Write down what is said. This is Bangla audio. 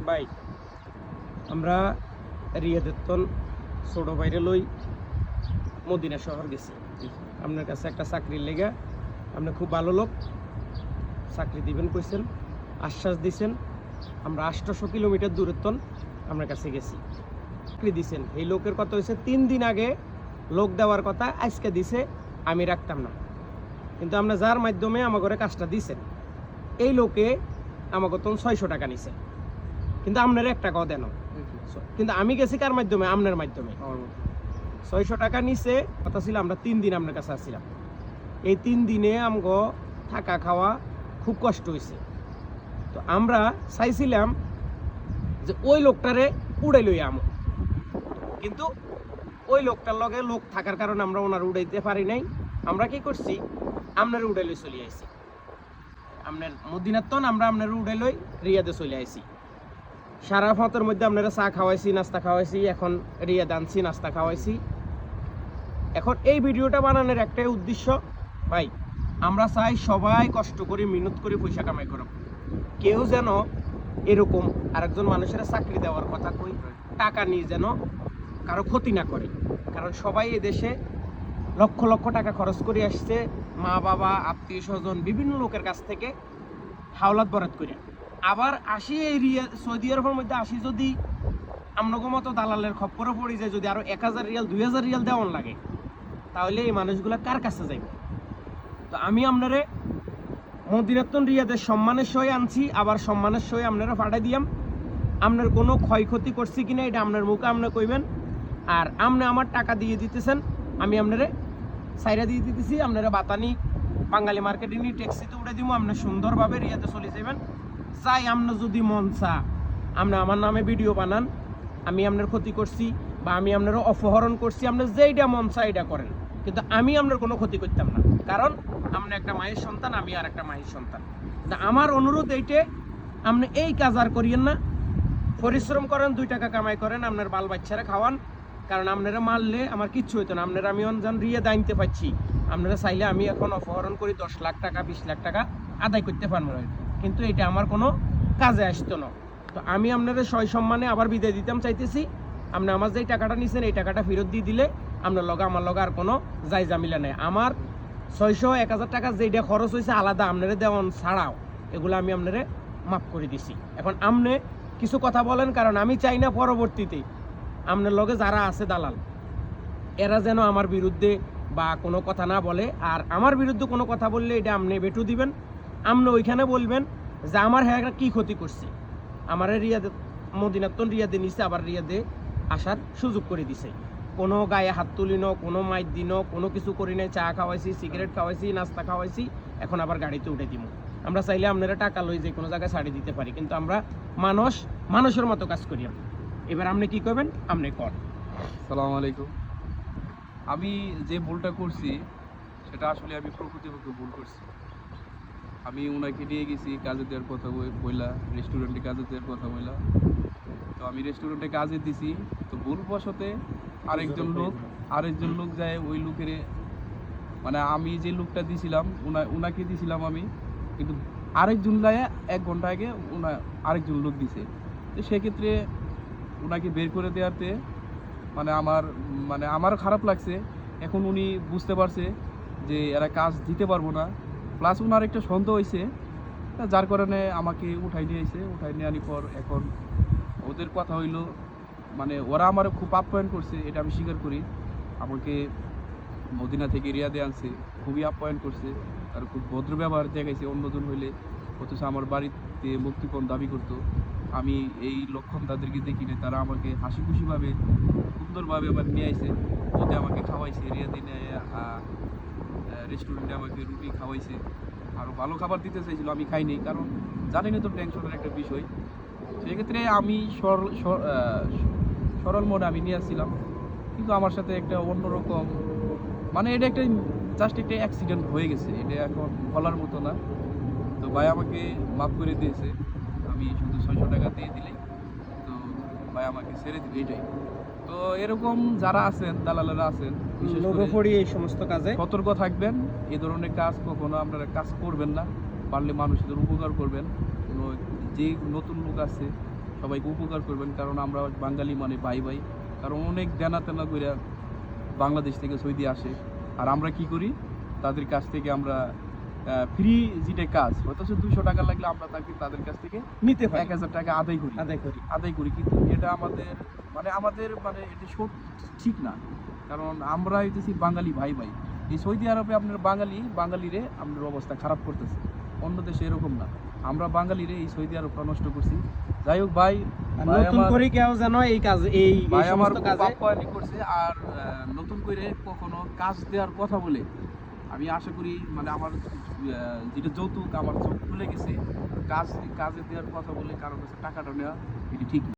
ভাই আমরা রিয়াদেতন ছোট বাইরে লই মদিনা শহর গেছি আপনার কাছে একটা চাকরির লেগে। আপনি খুব ভালো লোক, চাকরি দিবেন কইছেন, আশ্বাস দিছেন। আমরা 800 কিলোমিটার দূরত্বন আপনার কাছে গেছি, চাকরি দিছেন। এই লোকের কথা হয়েছে 3 দিন আগে লোক দেওয়ার কথা, আজকে দিছে, আমি রাখতাম না। কিন্তু আমরা যার মাধ্যমে আমার ঘরে কাজটা দিছেন এই লোকে আমাকে তখন 600 টাকা নিছে, কিন্তু আপনার 1 টাকাও দেন। কিন্তু আমি গেছি কার মাধ্যমে? আপনার মাধ্যমে। 600 টাকা নিছে। কথা ছিল আমরা 3 দিন আপনার কাছে আসছিলাম। এই 3 দিনে আমগো থাকা খাওয়া খুব কষ্ট হয়েছে। তো আমরা চাইছিলাম যে ওই লোকটারে উড়াই লই আমো, কিন্তু ওই লোকটার লগে লোক থাকার কারণে আমরা ওনার উড়াইতে পারি নাই। আমরা কি করছি, আপনার উড়াই লই চলে আইছি। আপনার মদিনাতন আমরা আপনার উড়াই লই রিয়াদে চলে আইছি। সারা ফতের মধ্যে আপনারা চা খাওয়াইছি, নাস্তা খাওয়াইছি, এখন রিয়াদ আনছি, নাস্তা খাওয়াইছি। এখন এই ভিডিওটা বানানোর একটাই উদ্দেশ্য, ভাই আমরা চাই সবাই কষ্ট করে মেহনত করে পয়সা কামাই করো। কেউ যেন এরকম আরেকজন মানুষের চাকরি দেওয়ার কথা কই টাকা নিয়ে যেন কারো ক্ষতি না করে। কারণ সবাই এদেশে লক্ষ লক্ষ টাকা খরচ করে আসছে, মা বাবা আত্মীয় স্বজন বিভিন্ন লোকের কাছ থেকে হাওলাত বরাদ করে। আবার আসি এই সৌদি আরবের মধ্যে আসি, যদি আমনগো মতো দালালের খপ্পরে পড়ে যায়, যদি আরো 1000 রিয়াল 2000 রিয়াল দেওয়ান লাগে, তাহলে এই মানুষগুলা কার কাছে যাইব? তো আমি আপনারে মদিনাতুন রিয়াদের সম্মানের সই আনছি, আবার সম্মানের সই আপনারা পাঠাই দিয়াম। আপনার কোনো ক্ষয়ক্ষতি করছি কিনা এটা আপনার মুখে আপনি কইবেন। আর আপনি আমার টাকা দিয়ে দিতেছেন, আমি আপনারে সাইরা দিয়ে দিতেছি। আপনারা বাতানি বাঙালি মার্কেটে নিয়ে ট্যাক্সিতে উঠে দিব, আপনি সুন্দরভাবে রিয়াতে চলে যাবেন। চাই আপনি যদি মন চা আপনি আমার নামে ভিডিও বানান, আমি আপনার ক্ষতি করছি বা আমি আপনারও অপহরণ করছি, আপনি যেইটা মন চা এটা করেন, কিন্তু আমি আপনার কোনো ক্ষতি করতাম না। কারণ আপনি একটা মায়ের সন্তান, আমি আর একটা মায়ের সন্তান। আমার অনুরোধ এইটে, আপনি এই কাজ আর করিয়েন না। পরিশ্রম করেন, 2 টাকা কামাই করেন, আপনার বাল বাচ্চারা খাওয়ান। কারণ আপনারা মারলে আমার কিচ্ছু হইতো না। আপনারা আমি যখন রিয়া দাইনতে পারছি, আপনারা চাইলে আমি এখন অপহরণ করি 10 লাখ টাকা 20 লাখ টাকা আদায় করতে পারবো, কিন্তু এটা আমার কোনো কাজে আসতো না। তো আমি আপনারা সয় সম্মানে আবার বিদায় দিতাম চাইতেছি। আপনি আমার যেই টাকাটা নিছেন এই টাকাটা ফেরত দিয়ে দিলে আপনার লগে আমার লগে আর কোনো যাই জামিলা নেই। আমার 600 1000 টাকা যেইটা খরচ হয়েছে আলাদা, আপনারা দেওয়ান ছাড়াও এগুলো আমি আপনারে মাফ করে দিছি। এখন আপনি কিছু কথা বলেন, কারণ আমি চাই না পরবর্তীতে আপনার লগে যারা আছে দালাল এরা যেন আমার বিরুদ্ধে বা কোনো কথা না বলে। আর আমার বিরুদ্ধে কোনো কথা বললে এটা আপনি বেটু দিবেন। আপনি ওইখানে বলবেন যে আমার হ্যাঁ কি ক্ষতি করছে, আমার রিয়াদে মদিনাতুন রিয়াদে নিছে, আবার রিয়াদে আসার সুযোগ করে দিছে। কোনো গায়ে হাত তুলিন, কোনো মাইর দিন, কোনো কিছু করি নাই। চা খাওয়াইছি, সিগারেট খাওয়াইছি, নাস্তা খাওয়াইছি, এখন আবার গাড়িতে উঠে দিব। আমরা চাইলে আপনারা টাকা লই যে কোনো জায়গায় ছাড়ি দিতে পারি, কিন্তু আমরা মানুষের মতো কাজ করি। এবার আপনি কি করবেন, আপনি কর। আসসালামু আলাইকুম। আমি যে ভুলটা করছি সেটা আসলে আমি প্রকৃতিপক্ষে ভুল করছি। আমি ওনাকে নিয়ে গেছি কাজে দেওয়ার কথা বইলা, রেস্টুরেন্টে কাজে দেওয়ার কথা বইলা। তো আমি রেস্টুরেন্টে কাজে দিছি, তো ভুলবশতে আরেকজন লোক যায় ওই লোকের, মানে আমি যে লোকটা দিছিলাম ওনাকে দিছিলাম আমি, কিন্তু আরেকজন যায় 1 ঘন্টা আগে আরেকজন লোক দিছে। তো সেক্ষেত্রে ওনাকে বের করে দেওয়াতে আমার খারাপ লাগছে। এখন উনি বুঝতে পারছে যে এরা কাজ দিতে পারবো না, প্লাস ওনার একটা সন্দেহ হয়েছে, যার কারণে আমাকে উঠাই নিয়ে আনি পর এখন ওদের কথা হইলো, মানে ওরা আমার খুব আপ্যায়ন করছে, এটা আমি স্বীকার করি। আমাকে মদিনা থেকে রিয়াদে আনছে, খুবই আপ্যায়ন করছে, আর খুব ভদ্র ব্যবহার দেখাইছে অন্যজন হইলে। অথচ আমার বাড়িতে মুক্তিপণ দাবি করতো। আমি এই লক্ষণ তাদেরকে দেখিনি, তারা আমাকে হাসি খুশিভাবে সুন্দরভাবে আবার নিয়ে আসছে, ওতে আমাকে খাওয়াইছে, রিয়াদে রেস্টুরেন্টে আমাকে রুটি খাওয়াইছে, আরও ভালো খাবার দিতে চাইছিল, আমি খাইনি, কারণ জানি না তো টেনশনের একটা বিষয়। সেক্ষেত্রে আমি সরল মনে আমি নিয়ে আসছিলাম, কিন্তু আমার সাথে একটা অন্যরকম, মানে এটা একটা জাস্ট একটা অ্যাক্সিডেন্ট হয়ে গেছে, এটা এখন বলার মতো না। তো ভাই আমাকে মাফ করে দিয়েছে, আমি শুধু 600 টাকা দিয়ে দিলেই তো ভাই আমাকে ছেড়ে দিবে, এটাই। তো এরকম যারা আছেন, দালালেরা আছেন, বিশেষ করে এই সমস্ত কাজে সতর্ক থাকবেন। এই ধরনের কাজ কখনো আপনারা কাজ করবেন না, পারলে মানুষদের উপকার করবেন। যে নতুন লোক আছে সবাইকে উপকার করবেন, কারণ আমরা বাঙালি মানে ভাই ভাই। কারণ অনেক দেনা তেনা করে বাংলাদেশ থেকে সৌদি আসে, আর আমরা কি করি, তাদের কাছ থেকে আমরা ফ্রি যেটা কাজ হয়তো 200 টাকা লাগলে আমরা তাদের কাছ থেকে নিতে পারি, 1000 টাকা আদায় করি। কিন্তু এটা আমাদের মানে এটা ঠিক না, কারণ আমরা হইতেছি বাঙালি ভাই ভাই। এই সৌদি আরবে আপনার বাঙালিরে আপনার অবস্থা খারাপ করতেছে, অন্য দেশে এরকম না। আমরা বাঙালিরে এই সৌদি আরবটা নষ্ট করছি। যাই হোক ভাই, আর নতুন করে কেউ যেন এই কাজ এই ভাই আমার সমস্ত কাজে আপ্যায়ন করছে, আর নতুন করে কখনো কাজ দেওয়ার কথা বলে আমি আশা করি, মানে আমার যেটা যৌতুক আমার চোখ খুলে গেছে, কাজে দেওয়ার কথা বলে কারোর কাছে টাকাটা নেওয়া এটি ঠিক না।